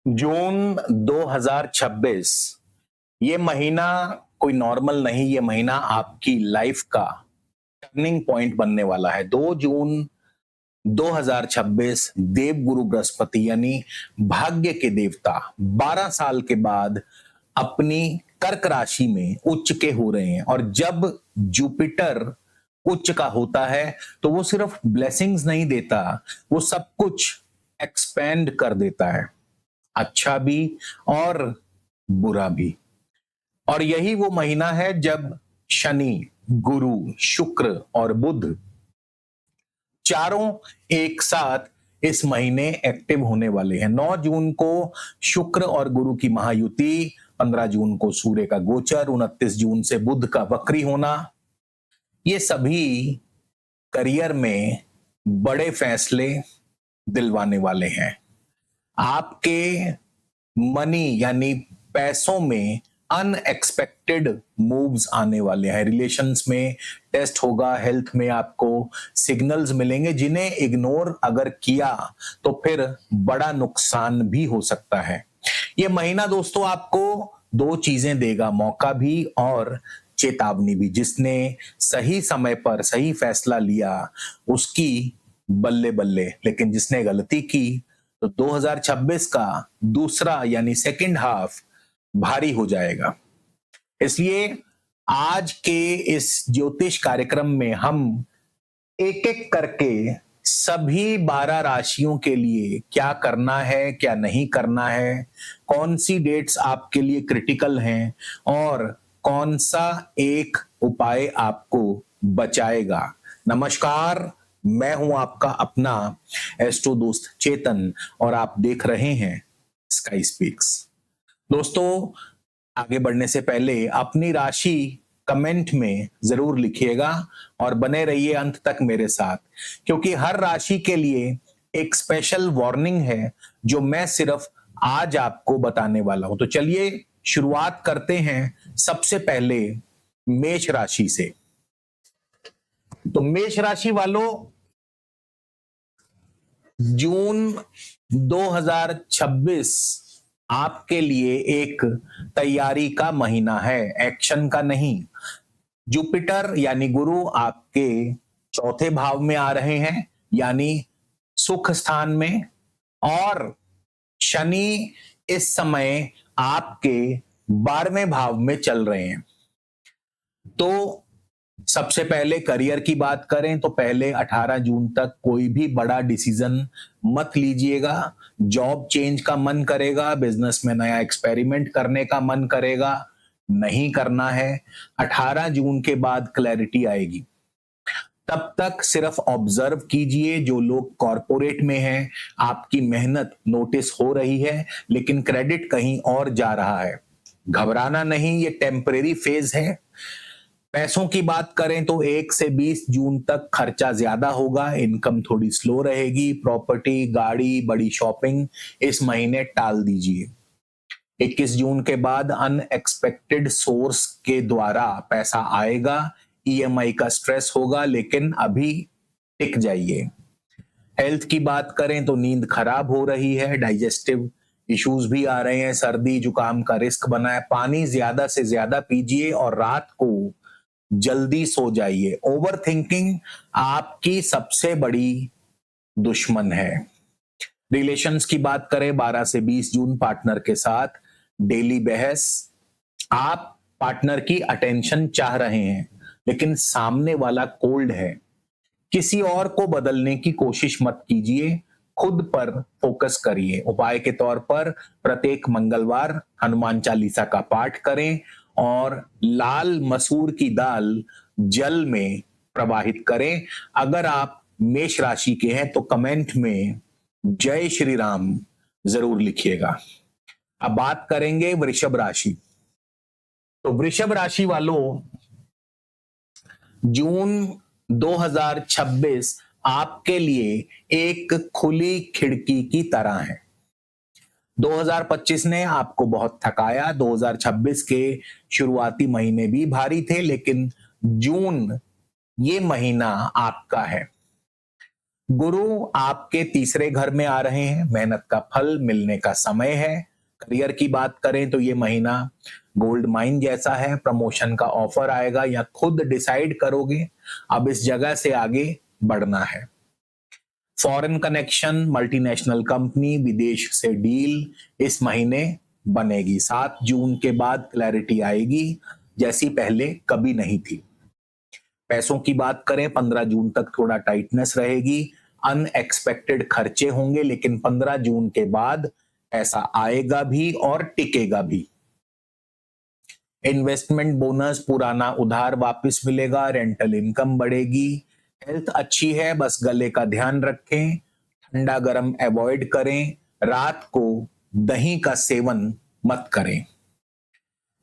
जून 2026 ये महीना कोई नॉर्मल नहीं, ये महीना आपकी लाइफ का टर्निंग पॉइंट बनने वाला है। 2 जून 2026 देवगुरु बृहस्पति यानी भाग्य के देवता 12 साल के बाद अपनी कर्क राशि में उच्च के हो रहे हैं। और जब जुपिटर उच्च का होता है तो वो सिर्फ ब्लेसिंग्स नहीं देता, वो सब कुछ एक्सपेंड कर देता है, अच्छा भी और बुरा भी। और यही वो महीना है जब शनि, गुरु, शुक्र और बुध चारों एक साथ इस महीने एक्टिव होने वाले हैं। 9 जून को शुक्र और गुरु की महायुति, 15 जून को सूर्य का गोचर, 29 जून से बुध का वक्री होना, ये सभी करियर में बड़े फैसले दिलवाने वाले हैं। आपके मनी यानी पैसों में अनएक्सपेक्टेड मूव्स आने वाले हैं। रिलेशंस में टेस्ट होगा, हेल्थ में आपको सिग्नल्स मिलेंगे जिन्हें इग्नोर अगर किया तो फिर बड़ा नुकसान भी हो सकता है। ये महीना दोस्तों आपको दो चीजें देगा, मौका भी और चेतावनी भी। जिसने सही समय पर सही फैसला लिया उसकी बल्ले बल्ले, लेकिन जिसने गलती की तो 2026 का दूसरा यानी सेकंड हाफ भारी हो जाएगा। इसलिए आज के इस ज्योतिष कार्यक्रम में हम एक एक करके सभी 12 राशियों के लिए क्या करना है, क्या नहीं करना है, कौन सी डेट्स आपके लिए क्रिटिकल हैं और कौन सा एक उपाय आपको बचाएगा। नमस्कार, मैं हूं आपका अपना एस्ट्रो दोस्त चेतन और आप देख रहे हैं स्काई स्पीक्स। दोस्तों, आगे बढ़ने से पहले अपनी राशि कमेंट में जरूर लिखिएगा और बने रहिए अंत तक मेरे साथ, क्योंकि हर राशि के लिए एक स्पेशल वार्निंग है जो मैं सिर्फ आज आपको बताने वाला हूं। तो चलिए शुरुआत करते हैं सबसे पहले मेष राशि से। तो मेष राशि वालों, जून 2026 आपके लिए एक तैयारी का महीना है, एक्शन का नहीं। जुपिटर यानी गुरु आपके चौथे भाव में आ रहे हैं, यानी सुख स्थान में, और शनि इस समय आपके 12वें भाव में चल रहे हैं। तो सबसे पहले करियर की बात करें तो पहले 18 जून तक कोई भी बड़ा डिसीजन मत लीजिएगा। जॉब चेंज का मन करेगा, बिजनेस में नया एक्सपेरिमेंट करने का मन करेगा, नहीं करना है। 18 जून के बाद क्लैरिटी आएगी। तब तक सिर्फ ऑब्जर्व कीजिए। जो लोग कॉरपोरेट में हैं, आपकी मेहनत नोटिस हो रही है लेकिन क्रेडिट कहीं और जा रहा है। घबराना नहीं, ये टेम्परेरी फेज है। पैसों की बात करें तो 1 से 20 जून तक खर्चा ज्यादा होगा, इनकम थोड़ी स्लो रहेगी। प्रॉपर्टी, गाड़ी, बड़ी शॉपिंग इस महीने टाल दीजिए। 21 जून के बाद अनएक्सपेक्टेड सोर्स के द्वारा पैसा आएगा, ईएमआई का स्ट्रेस होगा, लेकिन अभी टिक जाइए। हेल्थ की बात करें तो नींद खराब हो रही है, डाइजेस्टिव इश्यूज भी आ रहे हैं, सर्दी जुकाम का रिस्क बना है। पानी ज्यादा से ज्यादा पीजिए और रात को जल्दी सो जाइए। ओवर थिंकिंग आपकी सबसे बड़ी दुश्मन है। रिलेशंस की बात करें 12 से 20 जून पार्टनर के साथ डेली बहस। आप पार्टनर की अटेंशन चाह रहे हैं लेकिन सामने वाला कोल्ड है। किसी और को बदलने की कोशिश मत कीजिए, खुद पर फोकस करिए। उपाय के तौर पर प्रत्येक मंगलवार हनुमान चालीसा का पाठ करें और लाल मसूर की दाल जल में प्रवाहित करें। अगर आप मेष राशि के हैं तो कमेंट में जय श्री राम जरूर लिखिएगा। अब बात करेंगे वृषभ राशि। तो वृषभ राशि वालों, जून 2026 आपके लिए एक खुली खिड़की की तरह है। 2025 ने आपको बहुत थकाया, 2026 के शुरुआती महीने भी भारी थे, लेकिन जून ये महीना आपका है। गुरु आपके तीसरे घर में आ रहे हैं, मेहनत का फल मिलने का समय है। करियर की बात करें तो ये महीना गोल्ड माइन जैसा है, प्रमोशन का ऑफर आएगा या खुद डिसाइड करोगे अब इस जगह से आगे बढ़ना है। फॉरेन कनेक्शन, मल्टीनेशनल कंपनी, विदेश से डील इस महीने बनेगी। 7 जून के बाद क्लैरिटी आएगी जैसी पहले कभी नहीं थी। पैसों की बात करें 15 जून तक थोड़ा टाइटनेस रहेगी, अनएक्सपेक्टेड खर्चे होंगे, लेकिन 15 जून के बाद पैसा आएगा भी और टिकेगा भी। इन्वेस्टमेंट बोनस, पुराना उधार वापस मिलेगा, रेंटल इनकम बढ़ेगी। हेल्थ अच्छी है, बस गले का ध्यान रखें, ठंडा गर्म अवॉइड करें, रात को दही का सेवन मत करें।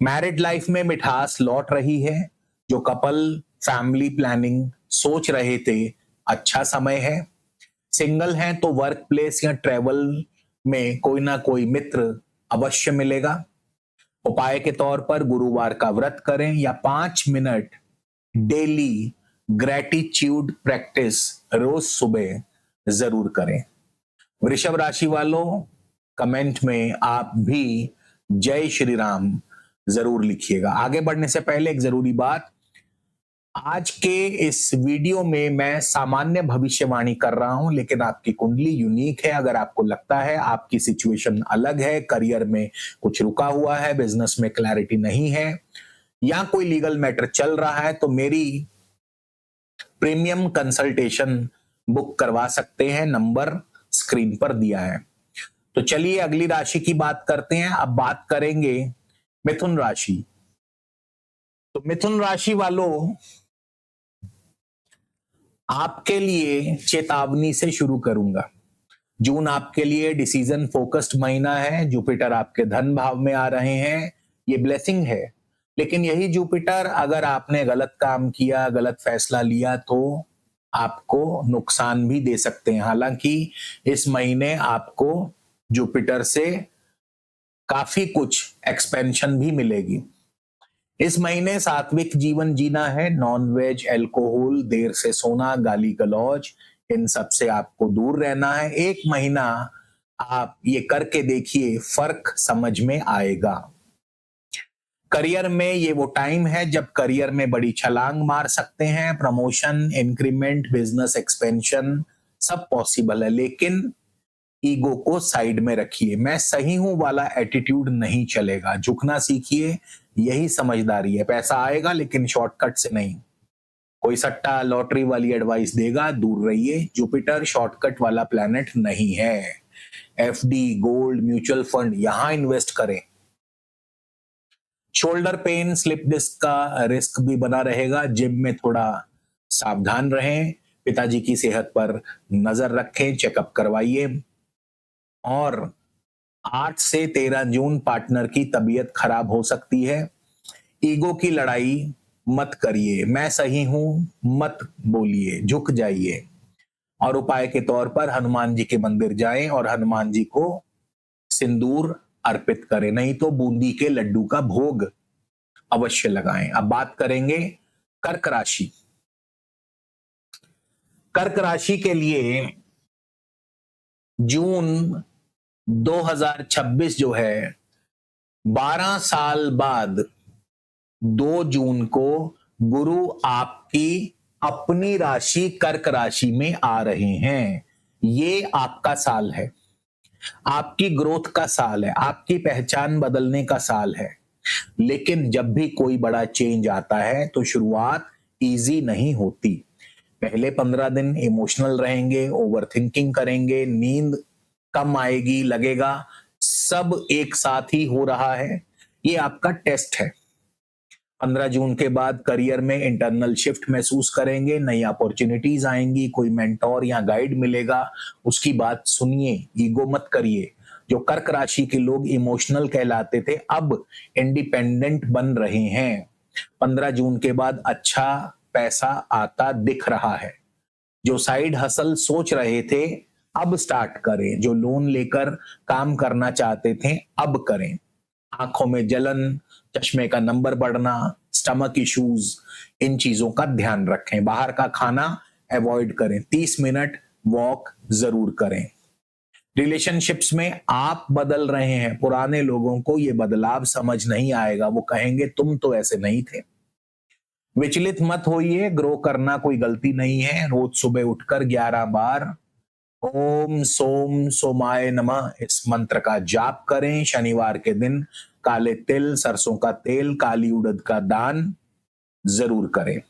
मैरिड लाइफ में मिठास लौट रही है, जो कपल फैमिली प्लानिंग सोच रहे थे अच्छा समय है। सिंगल हैं तो वर्क प्लेस या ट्रेवल में कोई ना कोई मित्र अवश्य मिलेगा। उपाय के तौर पर गुरुवार का व्रत करें या 5 मिनट डेली ग्रेटिट्यूड प्रैक्टिस रोज सुबह जरूर करें। वृषभ राशि वालों, कमेंट में आप भी जय श्री राम जरूर लिखिएगा। आगे बढ़ने से पहले एक जरूरी बात, आज के इस वीडियो में मैं सामान्य भविष्यवाणी कर रहा हूं, लेकिन आपकी कुंडली यूनिक है। अगर आपको लगता है आपकी सिचुएशन अलग है, करियर में कुछ रुका हुआ है, बिजनेस में क्लैरिटी नहीं है या कोई लीगल मैटर चल रहा है, तो मेरी प्रीमियम कंसल्टेशन बुक करवा सकते हैं, नंबर स्क्रीन पर दिया है। तो चलिए अगली राशि की बात करते हैं। अब बात करेंगे मिथुन राशि। तो मिथुन राशि वालों, आपके लिए चेतावनी से शुरू करूंगा। जून आपके लिए डिसीजन फोकस्ड महीना है। जुपिटर आपके धन भाव में आ रहे हैं, ये ब्लेसिंग है। लेकिन यही जुपिटर अगर आपने गलत काम किया, गलत फैसला लिया, तो आपको नुकसान भी दे सकते हैं। हालांकि इस महीने आपको जुपिटर से काफी कुछ एक्सपेंशन भी मिलेगी। इस महीने सात्विक जीवन जीना है। नॉन वेज, अल्कोहल, देर से सोना, गाली गलौज, इन सब से आपको दूर रहना है। एक महीना आप ये करके देखिए, फर्क समझ में आएगा। करियर में ये वो टाइम है जब करियर में बड़ी छलांग मार सकते हैं। प्रमोशन, इंक्रीमेंट, बिजनेस एक्सपेंशन सब पॉसिबल है, लेकिन ईगो को साइड में रखिए। मैं सही हूं वाला एटीट्यूड नहीं चलेगा, झुकना सीखिए, यही समझदारी है। पैसा आएगा लेकिन शॉर्टकट से नहीं। कोई सट्टा लॉटरी वाली एडवाइस देगा, दूर रहिए। जुपिटर शॉर्टकट वाला प्लैनेट नहीं है। एफडी, गोल्ड, म्यूचुअल फंड यहां इन्वेस्ट करें। शोल्डर पेन, स्लिप डिस्क का रिस्क भी बना रहेगा। जिम में थोड़ा सावधान रहें। पिताजी की सेहत पर नजर रखें, चेकअप करवाइए। और 8 से 13 जून पार्टनर की तबीयत खराब हो सकती है। ईगो की लड़ाई मत करिए, मैं सही हूं मत बोलिए, झुक जाइए। और उपाय के तौर पर हनुमान जी के मंदिर जाएं और हनुमान जी को सिंदूर अर्पित करें, नहीं तो बूंदी के लड्डू का भोग अवश्य लगाएं। अब बात करेंगे कर्क राशि। कर्क राशि के लिए जून 2026 जो है, 12 साल बाद 2 जून को गुरु आपकी अपनी राशि कर्क राशि में आ रहे हैं। ये आपका साल है, आपकी ग्रोथ का साल है, आपकी पहचान बदलने का साल है। लेकिन जब भी कोई बड़ा चेंज आता है तो शुरुआत इजी नहीं होती। पहले 15 दिन इमोशनल रहेंगे, ओवरथिंकिंग करेंगे, नींद कम आएगी, लगेगा सब एक साथ ही हो रहा है। ये आपका टेस्ट है। 15 जून के बाद करियर में इंटरनल शिफ्ट महसूस करेंगे, नई अपॉर्चुनिटीज आएंगी, कोई मेंटोर या गाइड मिलेगा, उसकी बात सुनिए, ईगो मत करिए। जो कर्क राशि के लोग इमोशनल कहलाते थे, अब इंडिपेंडेंट बन रहे हैं। 15 जून के बाद अच्छा पैसा आता दिख रहा है। जो साइड हसल सोच रहे थे अब स्टार्ट करें, जो लोन लेकर काम करना चाहते थे अब करें। आंखों में जलन, चश्मे का नंबर बढ़ना, स्टमक इश्यूज, इन चीजों का ध्यान रखें। बाहर का खाना अवॉइड करें। 30 मिनट वॉक जरूर करें। रिलेशनशिप्स में आप बदल रहे हैं, पुराने लोगों को ये बदलाव समझ नहीं आएगा, वो कहेंगे तुम तो ऐसे नहीं थे। विचलित मत होइए, ग्रो करना कोई गलती नहीं है। रोज सुबह उठकर 11 बार ओम सोम सोमाय नमः इस मंत्र का जाप करें। शनिवार के दिन काले तिल, सरसों का तेल, काली उड़द का दान जरूर करें।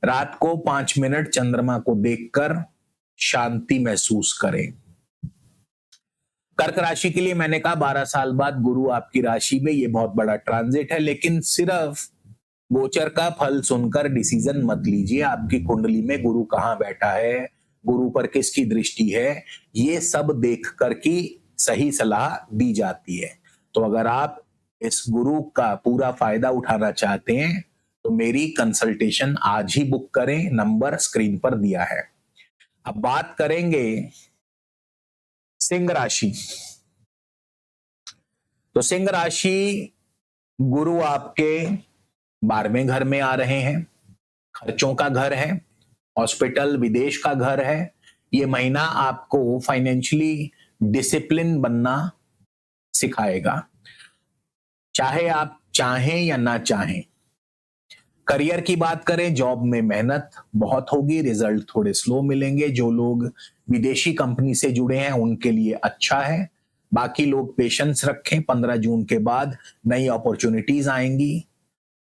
रात को 5 मिनट चंद्रमा को देखकर शांति महसूस करें। कर्क राशि के लिए मैंने कहा 12 साल बाद गुरु आपकी राशि में, ये बहुत बड़ा ट्रांजिट है, लेकिन सिर्फ गोचर का फल सुनकर डिसीजन मत लीजिए। आपकी कुंडली में गुरु कहाँ बैठा है, गुरु पर किसकी दृष्टि है, ये सब देख कर की सही सलाह दी जाती है। तो अगर आप इस गुरु का पूरा फायदा उठाना चाहते हैं तो मेरी कंसल्टेशन आज ही बुक करें, नंबर स्क्रीन पर दिया है। अब बात करेंगे सिंह राशि। तो सिंह राशि, गुरु आपके 12वें घर में आ रहे हैं, खर्चों का घर है, हॉस्पिटल विदेश का घर है। ये महीना आपको फाइनेंशियली डिसिप्लिन बनना सिखाएगा, चाहे आप चाहें या ना चाहें। करियर की बात करें, जॉब में मेहनत बहुत होगी, रिजल्ट थोड़े स्लो मिलेंगे। जो लोग विदेशी कंपनी से जुड़े हैं उनके लिए अच्छा है। बाकी लोग पेशेंस रखें, 15 जून के बाद नई अपॉर्चुनिटीज आएंगी।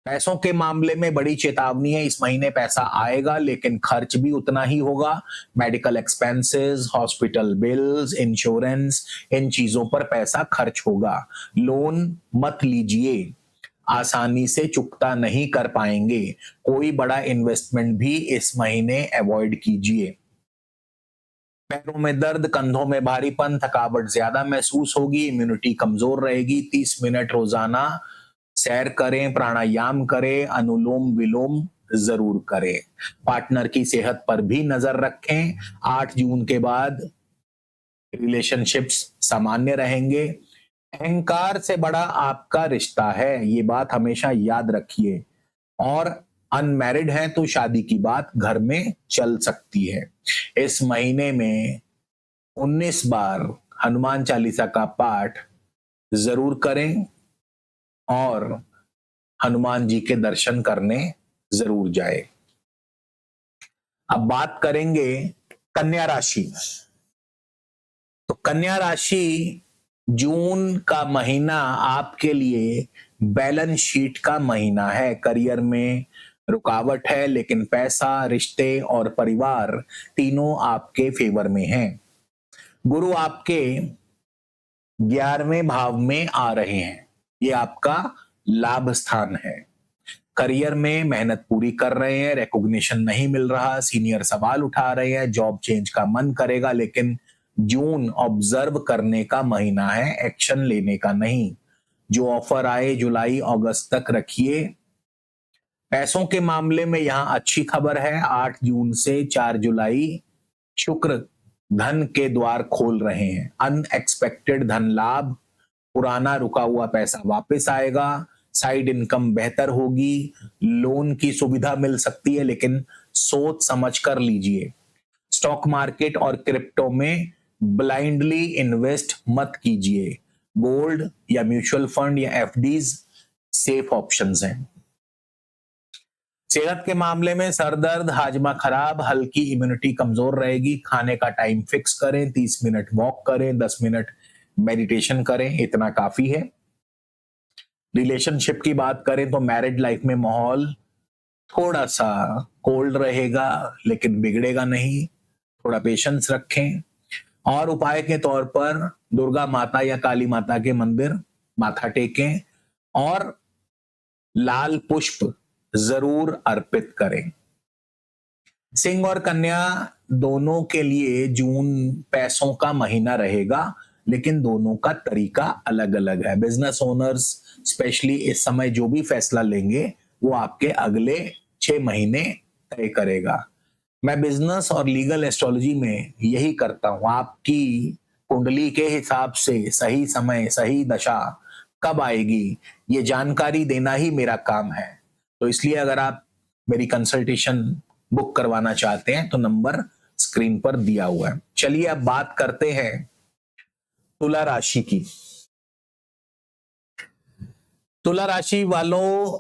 पैसों के मामले में बड़ी चेतावनी है, इस महीने पैसा आएगा लेकिन खर्च भी उतना ही होगा। Medical expenses, hospital bills, insurance, इन चीजों पर पैसा खर्च होगा। लोन मत लीजिए, आसानी से चुकता नहीं कर पाएंगे। कोई बड़ा इन्वेस्टमेंट भी इस महीने अवॉइड कीजिए। पैरों में दर्द, कंधों में भारीपन, थकावट ज्यादा महसूस होगी, इम्यूनिटी कमजोर रहेगी। 30 मिनट रोजाना सैर करें, प्राणायाम करें, अनुलोम विलोम जरूर करें। पार्टनर की सेहत पर भी नजर रखें। 8 जून के बाद रिलेशनशिप्स सामान्य रहेंगे। अहंकार से बड़ा आपका रिश्ता है, ये बात हमेशा याद रखिए। और अनमैरिड है तो शादी की बात घर में चल सकती है। इस महीने में 19 बार हनुमान चालीसा का पाठ जरूर करें और हनुमान जी के दर्शन करने जरूर जाए। अब बात करेंगे कन्या राशि। तो कन्या राशि, जून का महीना आपके लिए बैलेंस शीट का महीना है। करियर में रुकावट है लेकिन पैसा, रिश्ते और परिवार तीनों आपके फेवर में हैं। गुरु आपके 11वें भाव में आ रहे हैं, ये आपका लाभ स्थान है। करियर में मेहनत पूरी कर रहे हैं, रिकॉग्निशन नहीं मिल रहा, सीनियर सवाल उठा रहे हैं, जॉब चेंज का मन करेगा, लेकिन जून ऑब्जर्व करने का महीना है, एक्शन लेने का नहीं। जो ऑफर आए जुलाई अगस्त तक रखिए। पैसों के मामले में यहां अच्छी खबर है, 8 जून से 4 जुलाई शुक्र धन के द्वार खोल रहे हैं। अनएक्सपेक्टेड धन लाभ, पुराना रुका हुआ पैसा वापस आएगा, साइड इनकम बेहतर होगी, लोन की सुविधा मिल सकती है लेकिन सोच समझ कर लीजिए। स्टॉक मार्केट और क्रिप्टो में ब्लाइंडली इन्वेस्ट मत कीजिए। गोल्ड या म्यूचुअल फंड या एफडीज सेफ ऑप्शंस हैं। सेहत के मामले में सर दर्द, हाजमा खराब, हल्की इम्यूनिटी कमजोर रहेगी। खाने का टाइम फिक्स करें, 30 मिनट वॉक करें, 10 मिनट मेडिटेशन करें, इतना काफी है। रिलेशनशिप की बात करें तो मैरिड लाइफ में माहौल थोड़ा सा कोल्ड रहेगा लेकिन बिगड़ेगा नहीं। थोड़ा पेशेंस रखें और उपाय के तौर पर दुर्गा माता या काली माता के मंदिर माथा टेकें और लाल पुष्प जरूर अर्पित करें। सिंह और कन्या दोनों के लिए जून पैसों का महीना रहेगा लेकिन दोनों का तरीका अलग अलग है। बिजनेस ओनर्स स्पेशली इस समय जो भी फैसला लेंगे वो आपके अगले 6 महीने तय करेगा। मैं बिजनेस और लीगल एस्ट्रोलॉजी में यही करता हूं। आपकी कुंडली के हिसाब से सही समय, सही दशा कब आएगी, ये जानकारी देना ही मेरा काम है। तो इसलिए अगर आप मेरी कंसल्टेशन बुक करवाना चाहते हैं तो नंबर स्क्रीन पर दिया हुआ है। चलिए अब बात करते हैं तुला राशि की। तुला राशि वालों,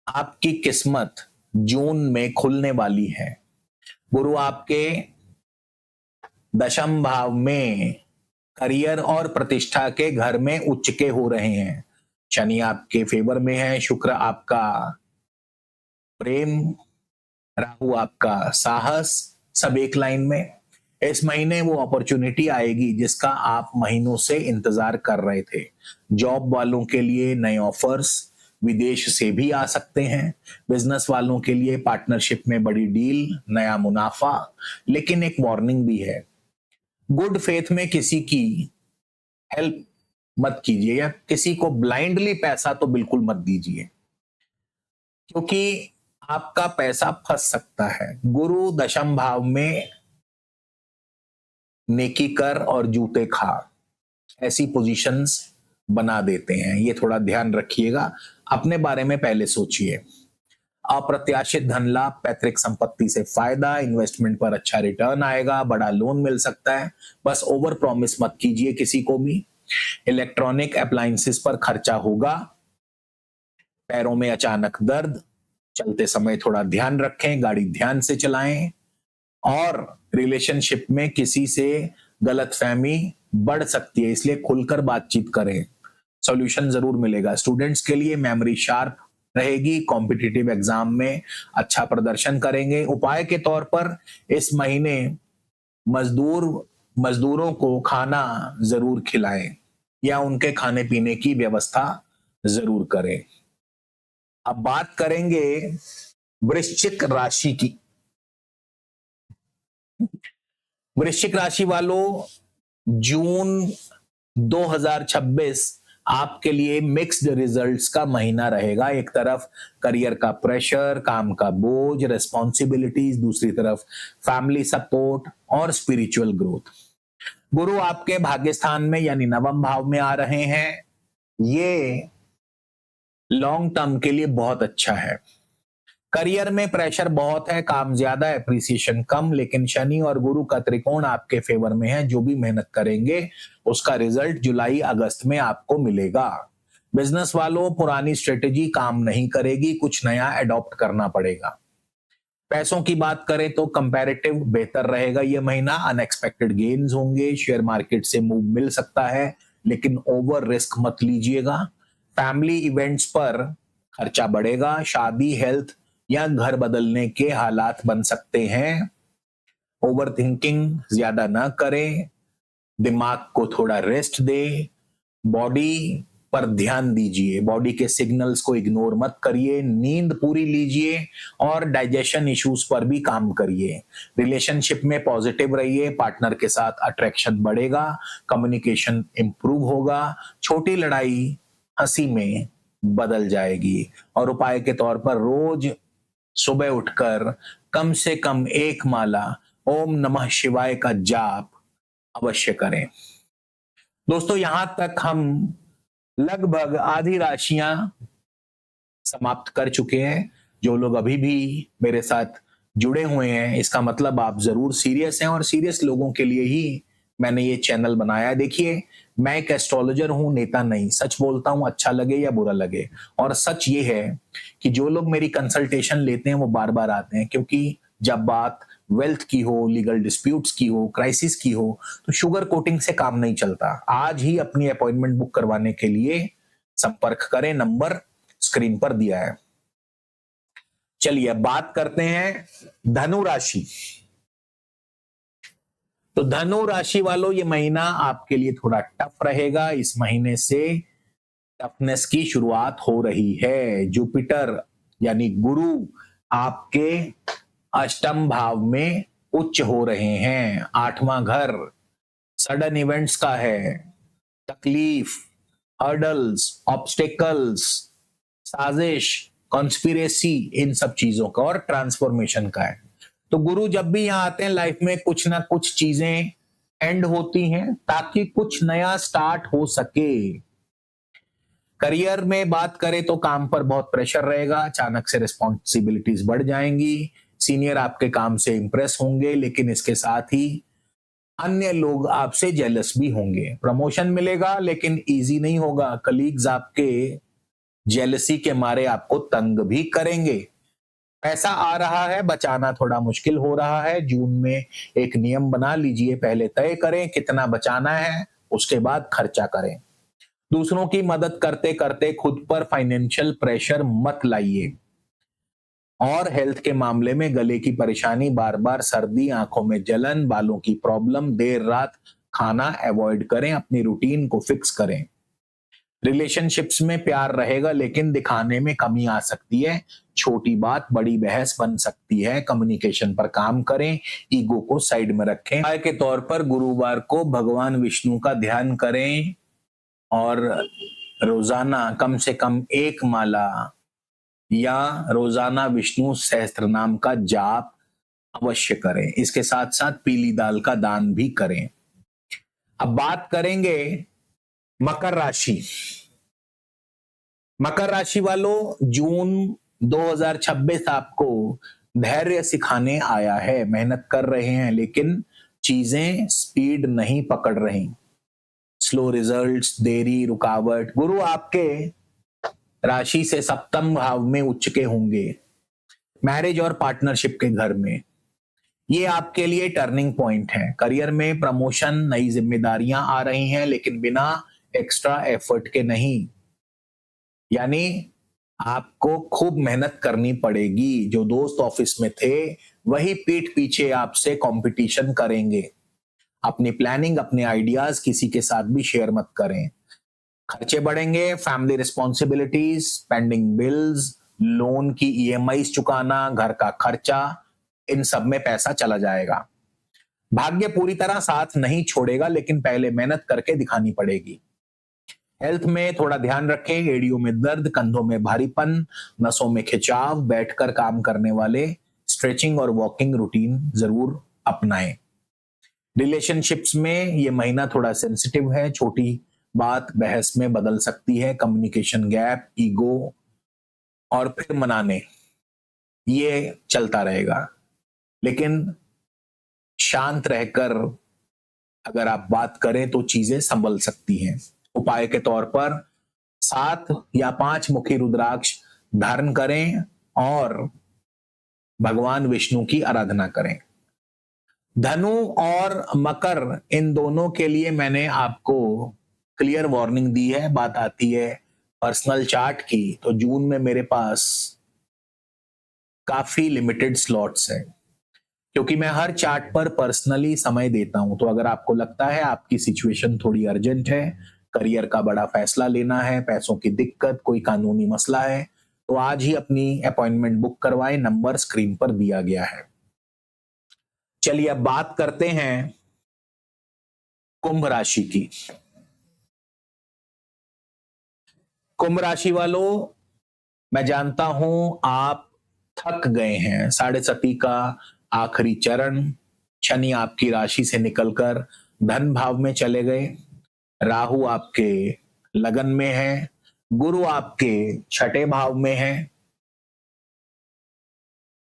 आपकी किस्मत जून में खुलने वाली है। गुरु आपके दशम भाव में करियर और प्रतिष्ठा के घर में उच्च के हो रहे हैं। शनि आपके फेवर में है, शुक्र आपका प्रेम, राहु आपका साहस, सब एक लाइन में। इस महीने वो अपॉर्चुनिटी आएगी जिसका आप महीनों से इंतजार कर रहे थे। जॉब वालों के लिए नए ऑफर्स विदेश से भी आ सकते हैं। बिजनेस वालों के लिए पार्टनरशिप में बड़ी डील, नया मुनाफा। लेकिन एक वार्निंग भी है, गुड फेथ में किसी की हेल्प मत कीजिए, या किसी को ब्लाइंडली पैसा तो बिल्कुल मत दीजिए, क्योंकि आपका पैसा फंस सकता है। गुरु दशम भाव में नेकी कर और जूते खा, ऐसी पोजीशंस बना देते हैं। ये थोड़ा ध्यान रखिएगा, अपने बारे में पहले सोचिए। अप्रत्याशित धन लाभ, पैतृक संपत्ति से फायदा, इन्वेस्टमेंट पर अच्छा रिटर्न आएगा, बड़ा लोन मिल सकता है। बस ओवर प्रॉमिस मत कीजिए किसी को भी। इलेक्ट्रॉनिक अप्लायंसेस पर खर्चा होगा। पैरों में अचानक दर्द, चलते समय थोड़ा ध्यान रखें, गाड़ी ध्यान से चलाएं। और रिलेशनशिप में किसी से गलतफहमी बढ़ सकती है, इसलिए खुलकर बातचीत करें, सॉल्यूशन जरूर मिलेगा। स्टूडेंट्स के लिए मेमोरी शार्प रहेगी, कॉम्पिटिटिव एग्जाम में अच्छा प्रदर्शन करेंगे। उपाय के तौर पर इस महीने मजदूरों को खाना जरूर खिलाएं या उनके खाने पीने की व्यवस्था जरूर करें। अब बात करेंगे वृश्चिक राशि की। वृश्चिक राशि वालों, जून 2026 आपके लिए मिक्स्ड रिजल्ट्स का महीना रहेगा। एक तरफ करियर का प्रेशर, काम का बोझ, रिस्पॉन्सिबिलिटीज, दूसरी तरफ फैमिली सपोर्ट और स्पिरिचुअल ग्रोथ। गुरु आपके भाग्य स्थान में यानी नवम भाव में आ रहे हैं। ये लॉन्ग टर्म के लिए बहुत अच्छा है। करियर में प्रेशर बहुत है, काम ज्यादा, एप्रिसिएशन कम, लेकिन शनि और गुरु का त्रिकोण आपके फेवर में है। जो भी मेहनत करेंगे उसका रिजल्ट जुलाई अगस्त में आपको मिलेगा। बिजनेस वालों, पुरानी स्ट्रेटेजी काम नहीं करेगी, कुछ नया एडॉप्ट करना पड़ेगा। पैसों की बात करें तो कंपैरेटिव बेहतर रहेगा ये महीना। अनएक्सपेक्टेड गेन्स होंगे, शेयर मार्केट से मूव मिल सकता है, लेकिन ओवर रिस्क मत लीजिएगा। फैमिली इवेंट्स पर खर्चा बढ़ेगा। शादी, हेल्थ या घर बदलने के हालात बन सकते हैं। ओवर थिंकिंग ज्यादा ना करें, दिमाग को थोड़ा रेस्ट दे, बॉडी पर ध्यान दीजिए, बॉडी के सिग्नल्स को इग्नोर मत करिए, नींद पूरी लीजिए और डाइजेशन इश्यूज पर भी काम करिए। रिलेशनशिप में पॉजिटिव रहिए, पार्टनर के साथ अट्रैक्शन बढ़ेगा, कम्युनिकेशन इंप्रूव होगा, छोटी लड़ाई हंसी में बदल जाएगी। और उपाय के तौर पर रोज सुबह उठकर कम से कम एक माला ओम नमः शिवाय का जाप अवश्य करें। दोस्तों, यहां तक हम लगभग आधी राशियां समाप्त कर चुके हैं। जो लोग अभी भी मेरे साथ जुड़े हुए हैं, इसका मतलब आप जरूर सीरियस हैं, और सीरियस लोगों के लिए ही मैंने ये चैनल बनाया है। देखिए, मैं एक एस्ट्रोलॉजर हूं, नेता नहीं। सच बोलता हूं, अच्छा लगे या बुरा लगे। और सच ये है कि जो लोग मेरी कंसल्टेशन लेते हैं वो बार बार आते हैं, क्योंकि जब बात वेल्थ की हो, लीगल डिस्प्यूट्स की हो, क्राइसिस की हो, तो शुगर कोटिंग से काम नहीं चलता। आज ही अपनी अपॉइंटमेंट बुक करवाने के लिए संपर्क करें, नंबर स्क्रीन पर दिया है। चलिए अब बात करते हैं धनु राशि। तो धनु राशि वालों, ये महीना आपके लिए थोड़ा टफ रहेगा। इस महीने से टफनेस की शुरुआत हो रही है। जुपिटर यानी गुरु आपके अष्टम भाव में उच्च हो रहे हैं। आठवां घर सडन इवेंट्स का है, तकलीफ, हर्डल्स, ऑब्स्टेकल्स, साजिश, कॉन्स्पिरेसी, इन सब चीजों का और ट्रांसफॉर्मेशन का है। तो गुरु जब भी यहां आते हैं, लाइफ में कुछ ना कुछ चीजें एंड होती हैं ताकि कुछ नया स्टार्ट हो सके। करियर में बात करें तो काम पर बहुत प्रेशर रहेगा, अचानक से रिस्पॉन्सिबिलिटीज बढ़ जाएंगी, सीनियर आपके काम से इंप्रेस होंगे, लेकिन इसके साथ ही अन्य लोग आपसे जेलस भी होंगे। प्रमोशन मिलेगा लेकिन इजी नहीं होगा। कलीग्स आपके जेलसी के मारे आपको तंग भी करेंगे। पैसा आ रहा है, बचाना थोड़ा मुश्किल हो रहा है। जून में एक नियम बना लीजिए, पहले तय करें कितना बचाना है, उसके बाद खर्चा करें। दूसरों की मदद करते करते खुद पर फाइनेंशियल प्रेशर मत लाइए। और हेल्थ के मामले में गले की परेशानी, बार बार सर्दी, आंखों में जलन, बालों की प्रॉब्लम, देर रात खाना अवॉइड करें, अपनी रूटीन को फिक्स करें। रिलेशनशिप्स में प्यार रहेगा लेकिन दिखाने में कमी आ सकती है। छोटी बात बड़ी बहस बन सकती है। कम्युनिकेशन पर काम करें, ईगो को साइड में रखें। उपाय के तौर पर गुरुवार को भगवान विष्णु का ध्यान करें और रोजाना कम से कम एक माला या रोजाना विष्णु सहस्त्र नाम का जाप अवश्य करें। इसके साथ साथ पीली दाल का दान भी करें। अब बात करेंगे मकर राशि। मकर राशि वालों, जून 2026 आपको धैर्य सिखाने आया है। मेहनत कर रहे हैं लेकिन चीजें स्पीड नहीं पकड़ रही। स्लो रिजल्ट्स, देरी, रुकावट। गुरु आपके राशि से सप्तम भाव में उच्च के होंगे, मैरिज और पार्टनरशिप के घर में। ये आपके लिए टर्निंग पॉइंट है। करियर में प्रमोशन, नई जिम्मेदारियां आ रही हैं लेकिन बिना एक्स्ट्रा एफर्ट के नहीं। यानी आपको खूब मेहनत करनी पड़ेगी। जो दोस्त ऑफिस में थे वही पीठ पीछे आपसे कंपटीशन करेंगे। अपनी प्लानिंग, अपने आइडियाज किसी के साथ भी शेयर मत करें। खर्चे बढ़ेंगे, family responsibilities, pending bills, loan की ईएमआई चुकाना, घर का खर्चा, इन सब में पैसा चला जाएगा। भाग्य पूरी तरह साथ नहीं छोड़ेगा लेकिन पहले मेहनत करके दिखानी पड़ेगी। हेल्थ में थोड़ा ध्यान रखें। एड़ियों में दर्द, कंधों में भारीपन, नसों में खिंचाव। बैठकर काम करने वाले स्ट्रेचिंग और वॉकिंग रूटीन जरूर अपनाएं। रिलेशनशिप्स में ये महीना थोड़ा सेंसिटिव है। छोटी बात बहस में बदल सकती है। कम्युनिकेशन गैप, ईगो और फिर मनाने, ये चलता रहेगा। लेकिन शांत रहकर अगर आप बात करें तो चीजें संभल सकती हैं। उपाय के तौर पर 7 या 5 मुखी रुद्राक्ष धारण करें और भगवान विष्णु की आराधना करें। धनु और मकर, इन दोनों के लिए मैंने आपको क्लियर वार्निंग दी है। बात आती है पर्सनल चार्ट की, तो जून में मेरे पास काफी लिमिटेड स्लॉट्स हैं क्योंकि मैं हर चार्ट पर पर्सनली समय देता हूं। तो अगर आपको लगता है आपकी सिचुएशन थोड़ी अर्जेंट है, करियर का बड़ा फैसला लेना है, पैसों की दिक्कत, कोई कानूनी मसला है, तो आज ही अपनी अपॉइंटमेंट बुक करवाएं। नंबर स्क्रीन पर दिया गया है। चलिए अब बात करते हैं कुंभ राशि की। कुंभ राशि वालों, मैं जानता हूं आप थक गए हैं। 7.5 का आखिरी चरण, शनि आपकी राशि से निकलकर धन भाव में चले गए। राहु आपके लगन में है, गुरु आपके छठे भाव में है।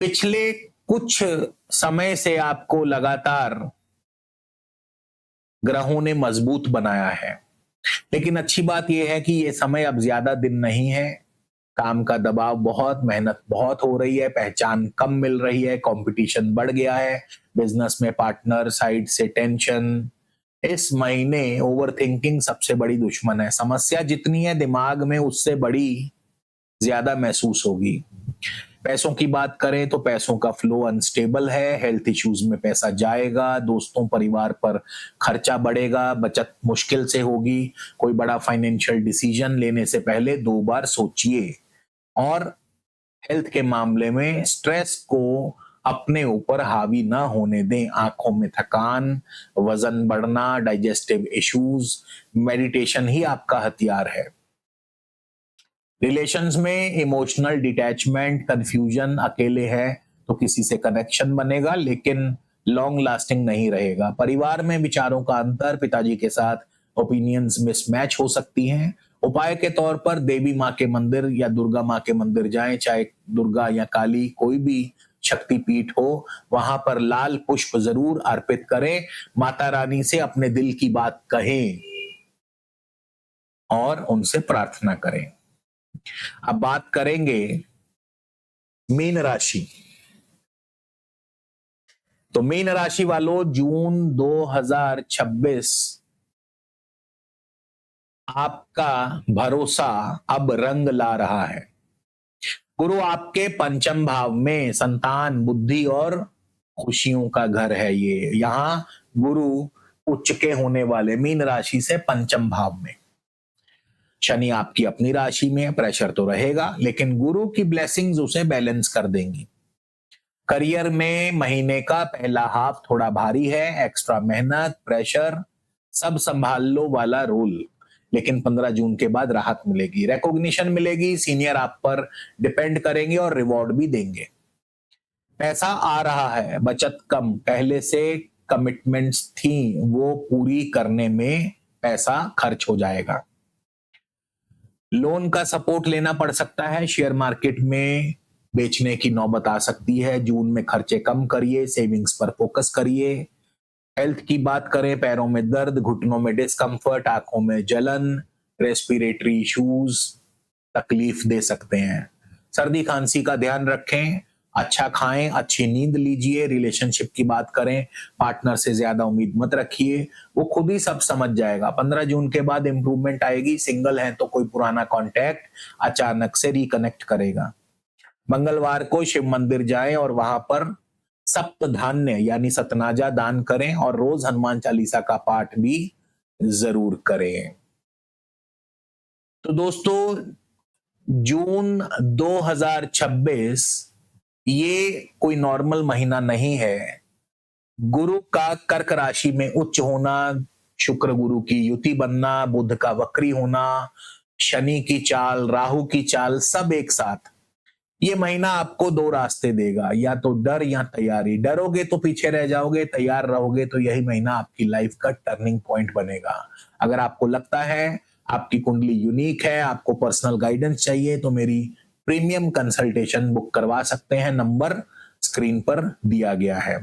पिछले कुछ समय से आपको लगातार ग्रहों ने मजबूत बनाया है, लेकिन अच्छी बात यह है कि यह समय अब ज्यादा दिन नहीं है। काम का दबाव बहुत, मेहनत बहुत हो रही है, पहचान कम मिल रही है, कंपटीशन बढ़ गया है। बिजनेस में पार्टनर साइड से टेंशन। इस महीने ओवर थिंकिंग सबसे बड़ी दुश्मन है। समस्या जितनी है दिमाग में, उससे बड़ी ज्यादा महसूस होगी। पैसों की बात करें तो पैसों का फ्लो अनस्टेबल है। हेल्थ इश्यूज में पैसा जाएगा, दोस्तों परिवार पर खर्चा बढ़ेगा, बचत मुश्किल से होगी। कोई बड़ा फाइनेंशियल डिसीजन लेने से पहले 2 बार सोचिए। और हेल्थ के मामले में स्ट्रेस को अपने ऊपर हावी ना होने दें। आंखों में थकान, वजन बढ़ना, डाइजेस्टिव इश्यूज, मेडिटेशन ही आपका हथियार है। रिलेशंस में इमोशनल डिटैचमेंट, कंफ्यूजन, अकेले है तो किसी से कनेक्शन बनेगा लेकिन लॉन्ग लास्टिंग नहीं रहेगा। परिवार में विचारों का अंतर, पिताजी के साथ ओपिनियंस मिसमैच हो सकती हैं। उपाय के तौर पर देवी माँ के मंदिर या दुर्गा माँ के मंदिर जाएं, चाहे दुर्गा या काली, कोई भी शक्तिपीठ हो, वहां पर लाल पुष्प जरूर अर्पित करें, माता रानी से अपने दिल की बात कहें और उनसे प्रार्थना करें। अब बात करेंगे मीन राशि। तो मीन राशि वालों, जून 2026 आपका भरोसा अब रंग ला रहा है। गुरु आपके पंचम भाव में, संतान, बुद्धि और खुशियों का घर है ये। यहां गुरु उच्च के होने वाले मीन राशि से पंचम भाव में। शनि आपकी अपनी राशि में, प्रेशर तो रहेगा, लेकिन गुरु की ब्लेसिंग्स उसे बैलेंस कर देंगी। करियर में महीने का पहला हाफ थोड़ा भारी है, एक्स्ट्रा मेहनत, प्रेशर, सब संभाल लो वाला रोल, लेकिन 15 जून के बाद राहत मिलेगी, रिकॉग्निशन मिलेगी, सीनियर आप पर डिपेंड करेंगे और रिवॉर्ड भी देंगे। पैसा आ रहा है, बचत कम, पहले से कमिटमेंट्स थी वो पूरी करने में पैसा खर्च हो जाएगा। लोन का सपोर्ट लेना पड़ सकता है, शेयर मार्केट में बेचने की नौबत आ सकती है। जून में खर्चे कम करिए, सेविंग्स पर फोकस करिए। हेल्थ की बात करें, पैरों में दर्द, घुटनों में डिस्कंफर्ट, आंखों में जलन, रेस्पिरेटरी इश्यूज तकलीफ दे सकते हैं। सर्दी खांसी का ध्यान रखें, अच्छा खाएं, अच्छी नींद लीजिए। रिलेशनशिप की बात करें, पार्टनर से ज्यादा उम्मीद मत रखिए, वो खुद ही सब समझ जाएगा। 15 जून के बाद इंप्रूवमेंट आएगी। सिंगल है तो कोई पुराना कॉन्टैक्ट अचानक से रिकनेक्ट करेगा। मंगलवार को शिव मंदिर जाएं और वहां पर सप्त धान्य यानी सतनाजा दान करें और रोज हनुमान चालीसा का पाठ भी जरूर करें। तो दोस्तों, जून 2026 ये कोई नॉर्मल महीना नहीं है। गुरु का कर्क राशि में उच्च होना, शुक्र गुरु की युति बनना, बुध का वक्री होना, शनि की चाल, राहु की चाल, सब एक साथ, ये महीना आपको दो रास्ते देगा, या तो डर या तैयारी। डरोगे तो पीछे रह जाओगे, तैयार रहोगे तो यही महीना आपकी लाइफ का टर्निंग पॉइंट बनेगा। अगर आपको लगता है आपकी कुंडली यूनिक है, आपको पर्सनल गाइडेंस चाहिए, तो मेरी प्रीमियम कंसल्टेशन बुक करवा सकते हैं, नंबर स्क्रीन पर दिया गया है।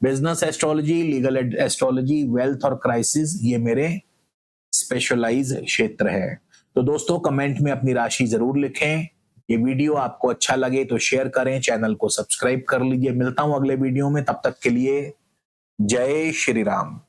Business astrology, legal astrology, wealth और क्राइसिस, ये मेरे स्पेशलाइज क्षेत्र है। तो दोस्तों, कमेंट में अपनी राशि जरूर लिखें। ये वीडियो आपको अच्छा लगे तो शेयर करें, चैनल को सब्सक्राइब कर लीजिए। मिलता हूं अगले वीडियो में, तब तक के लिए जय श्री राम।